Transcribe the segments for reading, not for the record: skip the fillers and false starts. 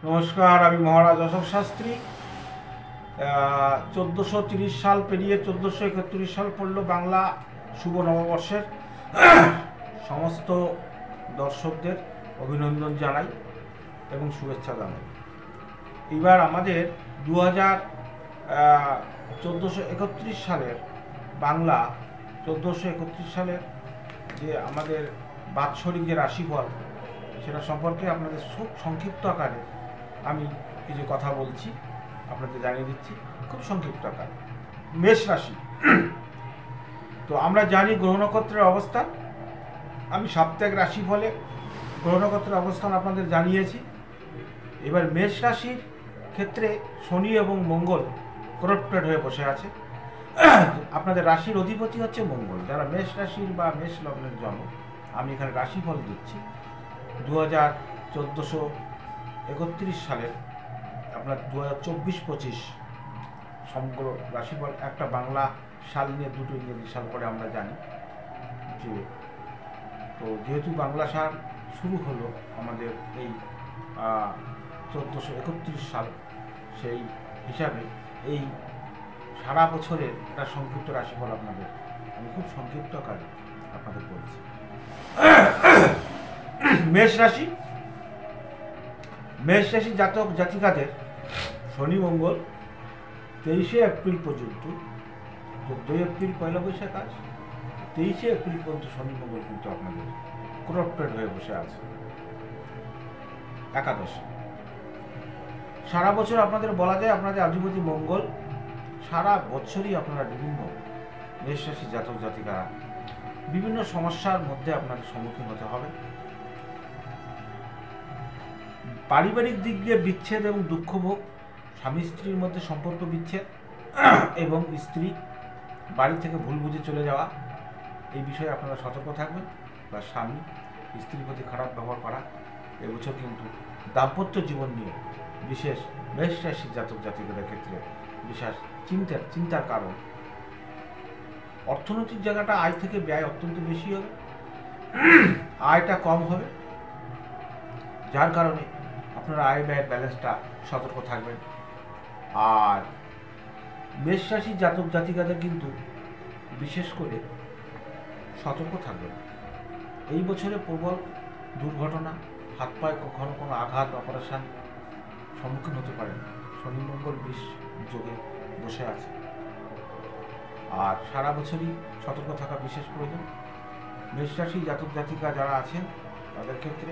নমস্কার, আমি মহারাজ অশোক শাস্ত্রী। 1430 সাল পেরিয়ে 1431 সাল পড়ল বাংলা শুভ নববর্ষের। সমস্ত দর্শকদের অভিনন্দন জানাই এবং শুভেচ্ছা জানাই। এবার আমাদের 1431 সালের বাংলা 1431 সালের যে আমাদের বাৎসরিক যে রাশিফল, সেটা সম্পর্কে আপনাদের খুব সংক্ষিপ্ত আকারে আমি কিছু কথা বলছি, আপনাদের জানিয়ে দিচ্ছি খুব সংক্ষিপ্ত আকারে। মেষ রাশি, তো আমরা জানি গ্রহ নক্ষত্রের অবস্থান। আমি সাপ্তাহিক রাশিফলে গ্রহ নক্ষত্রের অবস্থান আপনাদের জানিয়েছি। এবার মেষ রাশির ক্ষেত্রে শনি এবং মঙ্গল করপ্টেড হয়ে বসে আছে। আপনাদের রাশির অধিপতি হচ্ছে মঙ্গল। যারা মেষ রাশির বা মেষ লগ্নের জন্ম, আমি এখানে রাশিফল দিচ্ছি 1431 সালের আপনার 2024-25 সমগ্র রাশিফল। একটা বাংলা সাল নিয়ে দুটো ইংরেজি সাল পরে আমরা জানি যে, তো যেহেতু বাংলা সাল শুরু হলো আমাদের এই 1431 সাল, সেই হিসাবে এই সারা বছরের একটা সংক্ষিপ্ত রাশিফল আপনাদের আমি খুব সংক্ষিপ্ত আকারে আপনাদের বলছি। মেষ রাশি, মেষ রাশি জাতক জাতিকাদের শনি মঙ্গল 23শে এপ্রিল পর্যন্ত, 14 এপ্রিল পয়লা বৈশাখ আজ, 23শে এপ্রিল পর্যন্ত শনি মঙ্গল কিন্তু আপনাদের করপ্টেড হয়ে বসে আছে একাদশে। সারা বছর আপনাদের বলা যায় আপনাদের অধিপতি মঙ্গল, সারা বছরই আপনারা বিভিন্ন মেষ রাশি জাতক জাতিকারা বিভিন্ন সমস্যার মধ্যে আপনাদের সম্মুখীন হতে হবে। পারিবারিক দিক দিয়ে বিচ্ছেদ এবং দুঃখ ভোগ, স্বামী স্ত্রীর মধ্যে সম্পর্ক বিচ্ছেদ এবং স্ত্রী বাড়ি থেকে ভুল বুঝে চলে যাওয়া, এই বিষয়ে আপনারা সতর্ক থাকবেন। বা স্বামী স্ত্রীর প্রতি খারাপ ব্যবহার করা, এবছর কিন্তু দাম্পত্য জীবন নিয়ে বিশেষ মেষ রাশি জাতক জাতিকাদের ক্ষেত্রে বিশেষ চিন্তার কারণ। অর্থনৈতিক জায়গাটা আয় থেকে ব্যয় অত্যন্ত বেশি হবে, আয়টা কম হবে, যার কারণে আপনারা আয় ব্যয়ের ব্যালেন্সটা সতর্ক থাকবেন। আর মেষ রাশির জাতক জাতিকাদের কিন্তু বিশেষ করে সতর্ক থাকবেন। এই বছরে প্রবল দুর্ঘটনা, হাত পায়ে কখনো কোনো আঘাত, অপারেশন সম্মুখীন হতে পারেন। শনি মঙ্গল বিষ যোগে বসে আছে, আর সারা বছরই সতর্ক থাকা বিশেষ প্রয়োজন। মেষ রাশি জাতক জাতিকা যারা আছেন তাদের ক্ষেত্রে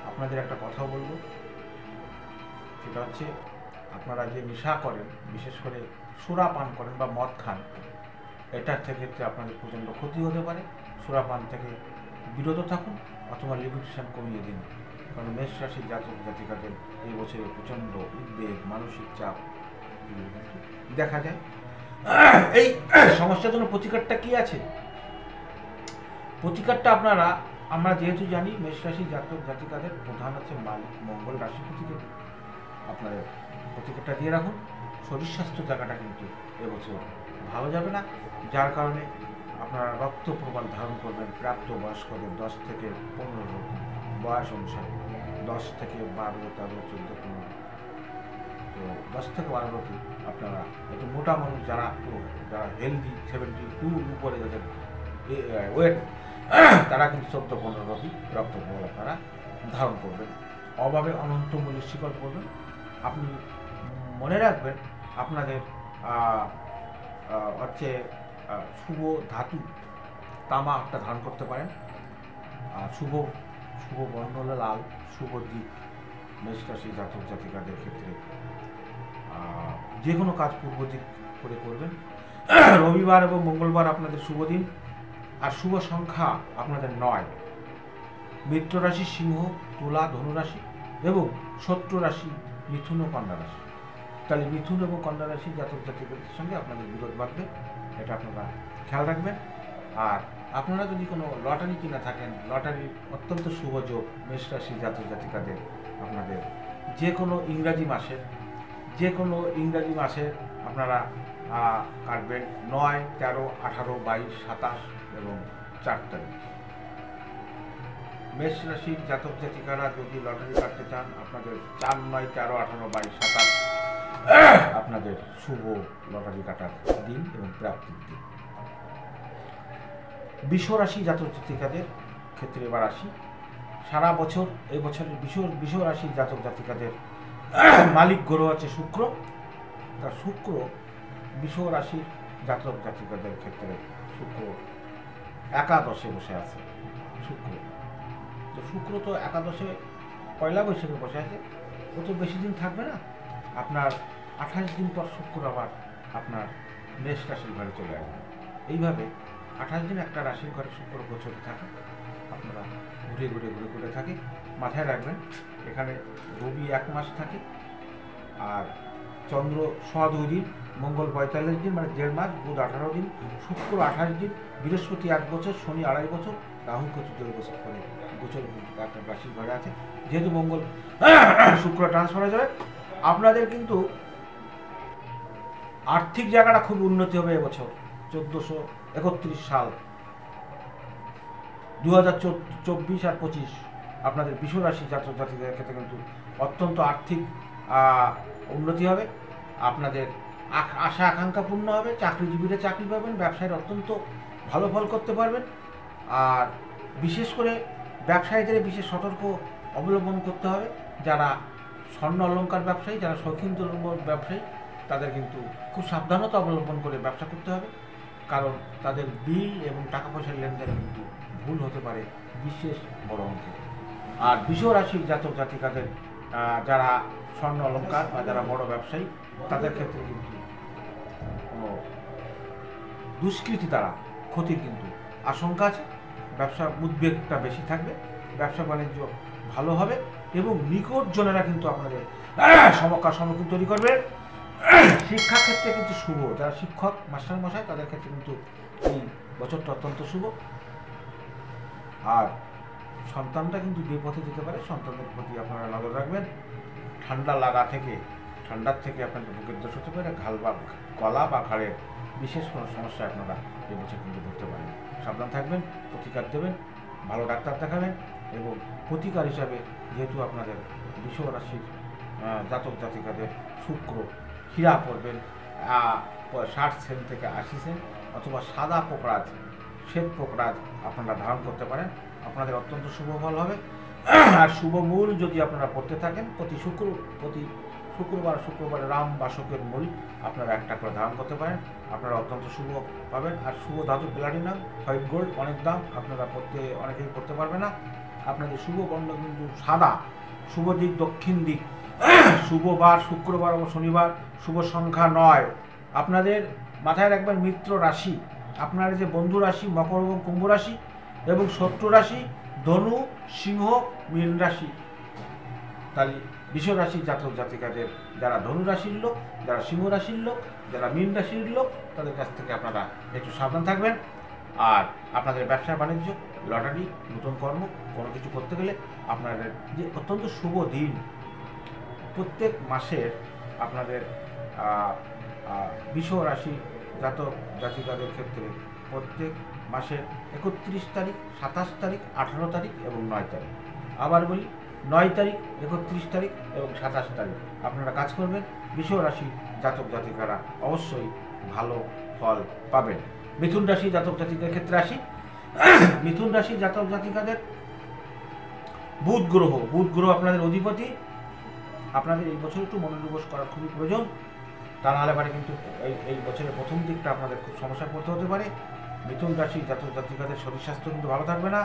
আপনাদের একটা কথা বলবো, সেটা হচ্ছে আপনারা যে নেশা করেন, বিশেষ করে সুরা পান করেন বা মদ খান, এটার ক্ষেত্রে আপনাদের প্রচণ্ড ক্ষতি হতে পারে। সুরা পান থেকে বিরত থাকুন অথবা লিমিটেশন কমিয়ে দিন, কারণ মেষ রাশির জাতক জাতিকাদের এই বছরে প্রচণ্ড উদ্বেগ, মানসিক চাপ দেখা যায়। এই সমস্যার জন্য প্রতিকারটা কি আছে? প্রতিকারটা আমরা যেহেতু জানি মেষ রাশি জাতক জাতিকাদের প্রধান হচ্ছে মালিক মঙ্গল রাশিপতিকে, আপনাদের প্রতিকারটা দিয়ে রাখুন। শরীর স্বাস্থ্য জায়গাটা কিন্তু এবছর ভালো যাবে না, যার কারণে আপনারা রক্ত প্রবাল ধারণ করবেন। প্রাপ্ত বয়স্কদের 10 থেকে 15 বয়স অনুসারে, 10 থেকে 12, 13, 14, 15, তো 10 থেকে 12 রোগী আপনারা একটু মোটা মানুষ যারা হেলদি 72 উপরে যাদের ওয়েট, তারা কিন্তু 14-15 রোগী রক্ত প্রবাল আপনারা ধারণ করবেন। অভাবে অনন্ত মূল্যের শিকল করবেন। আপনি মনে রাখবেন আপনাদের হচ্ছে শুভ ধাতু তামা একটা ধারণ করতে পারেন। শুভ বর্ণ হলো লাল, শুভ দিক মেষ রাশি জাতক জাতিকাদের ক্ষেত্রে যে কোনো কাজ পূর্ব দিক করে করবেন। রবিবার এবং মঙ্গলবার আপনাদের শুভ দিন, আর শুভ সংখ্যা আপনাদের 9। মিত্র রাশি সিংহ, তুলা, ধনুরাশি এবং শত্রু রাশি মিথুন ও কন্যা রাশি। তাহলে মিথুন এবং কন্যা রাশি জাতক জাতিকাদের সঙ্গে আপনাদের বিরোধ বাঁধবে, এটা আপনারা খেয়াল রাখবেন। আর আপনারা যদি কোনো লটারি কিনে থাকেন, লটারির অত্যন্ত শুভ যোগ মেষ রাশি জাতক জাতিকাদের আপনাদের যে কোনো ইংরাজি মাসে আপনারা কাটবেন 9, 13, 18, 22, 27 এবং 4 তারিখ। মেষ রাশির জাতক জাতিকারা যদি লটারি কাটতে চান, আপনাদের 4, 9, 13, 18, 22, 27 আপনাদের শুভ লটারি কাটার দিন এবং প্রাপ্তির দিন। বৃষ রাশি জাতক জাতিকাদের ক্ষেত্রে এবার আসি। সারা বছর এই বছরের বৃষ রাশির জাতক জাতিকাদের মালিক গ্রহ আছে শুক্র। তার শুক্র বৃষ রাশির জাতক জাতিকাদের ক্ষেত্রে শুক্র একাদশে বসে আছে। শুক্র তো একাদশে পয়লা বৈশাখে বসে আছে, ও তো বেশি দিন থাকবে না। আপনার 28 দিন পর শুক্র আবার আপনার মেষ রাশির ঘরে চলে আসবে। এইভাবে 28 দিন একটা রাশির ঘরে শুক্র গোচরে থাকে, আপনারা ঘুরে থাকে। মাথায় রাখবেন, এখানে রবি 1 মাস থাকে, আর চন্দ্র 2 দিন, মঙ্গল 45 দিন, মানে 1.5 মাস, বুধ 18 দিন, শুক্র 28 দিন, বৃহস্পতি 1 বছর, শনি 2.5 বছর, রাহু কেতু 1.5 বছর করে গোচর একটা রাশির ঘরে আছে। যেহেতু মঙ্গল শুক্র ট্রান্সফার হয়ে যাবে, আপনাদের কিন্তু আর্থিক জায়গাটা খুব উন্নতি হবে এবছর। 1431 সাল 2024 আর 25 আপনাদের বৃষ রাশি জাতক জাতিকাদের ক্ষেত্রে কিন্তু অত্যন্ত আর্থিক উন্নতি হবে। আপনাদের আশা আকাঙ্ক্ষা পূর্ণ হবে, চাকরিজীবীরা চাকরি পাবেন, ব্যবসায়ীরা অত্যন্ত ভালো ফল করতে পারবেন। আর বিশেষ করে ব্যবসায়ীদের বিশেষ সতর্ক অবলম্বন করতে হবে। যারা স্বর্ণ অলংকার ব্যবসায়ী, যারা শৌখিন দ্রব্য ব্যবসায়ী, তাদের কিন্তু খুব সাবধানতা অবলম্বন করে ব্যবসা করতে হবে, কারণ তাদের বিল এবং টাকা পয়সার লেনদেনে কিন্তু ভুল হতে পারে বিশেষ বড় অঙ্কে। আর বৃষ রাশির জাতক জাতিকাদের যারা স্বর্ণ অলংকার বা যারা বড় ব্যবসায়ী, তাদের ক্ষেত্রে কিন্তু কোনো দুষ্কৃতি দ্বারা ক্ষতির কিন্তু আশঙ্কা আছে। ব্যবসা উদ্বেগটা বেশি থাকবে, ব্যবসা বাণিজ্য ভালো হবে এবং নিকটজনেরা কিন্তু আপনাদের সম্মুখীন তৈরি করবে। শিক্ষা ক্ষেত্রে কিন্তু শুভ, যারা শিক্ষক মাস্টারমশাই, তাদের ক্ষেত্রে কিন্তু এই বছরটা অত্যন্ত শুভ। আর সন্তানটা কিন্তু বিপথে যেতে পারে, সন্তানের প্রতি আপনারা নজর রাখবেন। ঠান্ডার থেকে আপনাদের বুকের দোষ হতে পারে, গলা বা ঘাড়ের বিশেষ কোনো সমস্যা আপনারা এবছর কিন্তু ধরতে পারেন। সাবধান থাকবেন, প্রতিকার দেবেন, ভালো ডাক্তার দেখাবেন এবং প্রতিকার হিসাবে যেহেতু আপনাদের বৃষ রাশির জাতক জাতিকাদের শুক্র, হীরা পরবেন 60 সেন্ট থেকে 80 সেন্ট, অথবা সাদা পোকরাজ, শ্বেত পোকরাজ আপনারা ধারণ করতে পারেন, আপনাদের অত্যন্ত শুভ ফল হবে। আর শুভ মূল যদি আপনারা পড়তে থাকেন, প্রতি শুক্রবার রাম বাসকের মূল আপনারা একটা করে ধারণ করতে পারেন, আপনারা অত্যন্ত শুভ পাবেন। আর শুভ ধাতু প্লাটিনাম, হোয়াইট গোল্ড, অনেক দাম, আপনারা অনেকেই পড়তে পারবে না। আপনাদের শুভ বর্ণ কিন্তু সাদা, শুভ দিক দক্ষিণ দিক, শুভ বার শুক্রবার ও শনিবার, শুভ সংখ্যা 9। আপনাদের মাথায় রাখবেন মিত্র রাশি, আপনার যে বন্ধু রাশি মকর এবং কুম্ভ রাশি, এবং শত্রু রাশি ধনু, সিংহ, মীন রাশি। তাহলে বৃষ রাশির জাতক জাতিকাদের যারা ধনু রাশির লোক, যারা সিংহ রাশির লোক, যারা মীন রাশির লোক, তাদের কাছ থেকে আপনারা একটু সাবধান থাকবেন। আর আপনাদের ব্যবসা বাণিজ্য, লটারি, নতুন কর্ম কোনো কিছু করতে গেলে আপনাদের যে অত্যন্ত শুভ দিন, প্রত্যেক মাসের আপনাদের বৃষ রাশি জাতক জাতিকাদের ক্ষেত্রে প্রত্যেক মাসের 31 তারিখ, 27 তারিখ, 18 তারিখ এবং 9 তারিখ। আবার বলি, 9 তারিখ, 31 তারিখ এবং 27 তারিখ আপনারা কাজ করবেন। বৃষ রাশি জাতক জাতিকারা অবশ্যই ভালো ফল পাবেন। মিথুন রাশি জাতক জাতিকাদের ক্ষেত্রে আসি। মিথুন রাশি জাতক জাতিকাদের বুধ গ্রহ আপনাদের অধিপতি। আপনাদের এই বছর একটু মনোনিবেশ করা খুবই প্রয়োজন, তা নাহলে পারে কিন্তু এই বছরের প্রথম দিকটা আপনাদের খুব সমস্যায় পড়তে হতে পারে। মিথুন রাশি জাতক জাতিকাদের শরীর স্বাস্থ্য কিন্তু ভালো থাকবে না,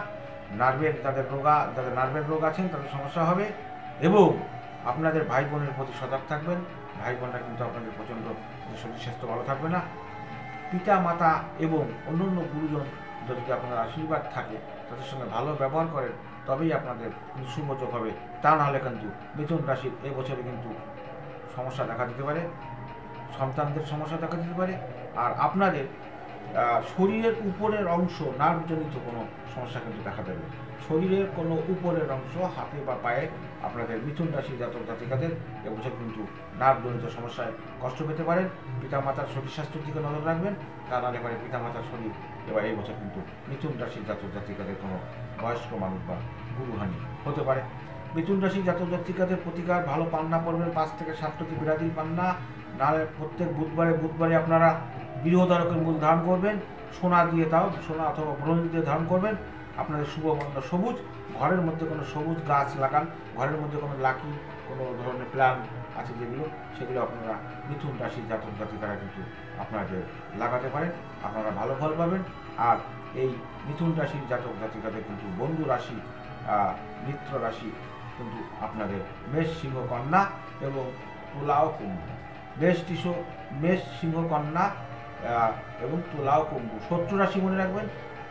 যাদের নার্ভের রোগ আছেন তাদের সমস্যা হবে, এবং আপনাদের ভাই বোনের প্রতি সজাগ থাকবেন। ভাই বোনরা কিন্তু আপনাদের প্রচণ্ড শরীর স্বাস্থ্য ভালো থাকবে না। পিতা মাতা এবং অন্যান্য গুরুজন যদি আপনার আশীর্বাদ থাকে, তাদের সঙ্গে ভালো ব্যবহার করেন, তবেই আপনাদের শুভযোগ হবে। তা নাহলে কিন্তু মিথুন রাশির এবছরে কিন্তু সমস্যা দেখা দিতে পারে, সন্তানদের সমস্যা দেখা দিতে পারে। আর আপনাদের শরীরের উপরের অংশ নার্ভজনিত কোনো সমস্যা কিন্তু দেখা দেবে। শরীরের কোনো উপরের অংশ, হাতে বা পায়ে আপনাদের মিথুন রাশি জাতক জাতিকাদের এবছর কিন্তু নার্ভজনিত সমস্যায় কষ্ট পেতে পারেন। পিতামাতার শরীর স্বাস্থ্যের দিকে নজর রাখবেন, তা নাহলে পরে পিতামাতার শরীর এই বছর কিন্তু মিথুন রাশি জাতক জাতিকাদের কোনো বয়স্ক মানুষ বা গুরুহানি হতে পারে। মিথুন রাশি জাতক জাতিকাদের প্রতিকার ভালো পান্না পড়বেন, 5 থেকে 7টি বিরাদি পান্না, নাহলে প্রত্যেক বুধবারে আপনারা গৃহধারকের মূল ধারণ করবেন, সোনা দিয়ে, তাও সোনা অথবা ব্রোঞ্জ দিয়ে ধারণ করবেন। আপনাদের শুভ বর্ণ সবুজ, ঘরের মধ্যে কোনো সবুজ গাছ লাগান, ঘরের মধ্যে কোনো লাকি কোনো ধরনের প্ল্যান আছে যেগুলো, সেগুলো আপনারা মিথুন রাশির জাতক জাতিকারা কিন্তু আপনাদের লাগাতে পারেন, আপনারা ভালো ফল পাবেন। আর এই মিথুন রাশির জাতক জাতিকাদের কিন্তু বন্ধু রাশি, মিত্র রাশি কিন্তু আপনাদের মেষ, সিংহ, কন্যা এবং তুলা ও কুম্ভ। মেষ, সিংহ, কন্যা এবং তুলা ও কুম্ভ। শত্রু রাশি মনে রাখবেন,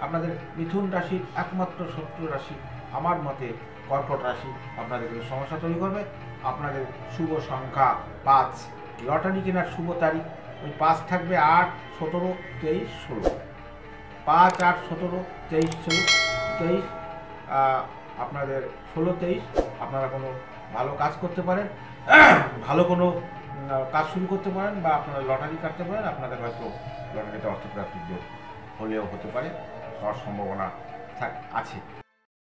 আপনাদের মিথুন রাশির একমাত্র শত্রু রাশি আমার মতে কর্কট রাশি আপনাদের কিন্তু সমস্যা তৈরি করবে। আপনাদের শুভ সংখ্যা 5, লটারি কেনার শুভ তারিখ ওই 5 থাকবে, 8, 17, 23, 16, 5, 8, 17, 23, 23, আপনাদের 16, 23 আপনারা কোনো ভালো কাজ করতে পারেন, ভালো কোনো কাজ শুরু করতে পারেন, বা আপনারা লটারি কাটতে পারেন। আপনাদের হয়তো লটারিতে অর্থপ্রাপ্তির যোগ হলেও হতে পারে, হওয়ার সম্ভাবনা আছে।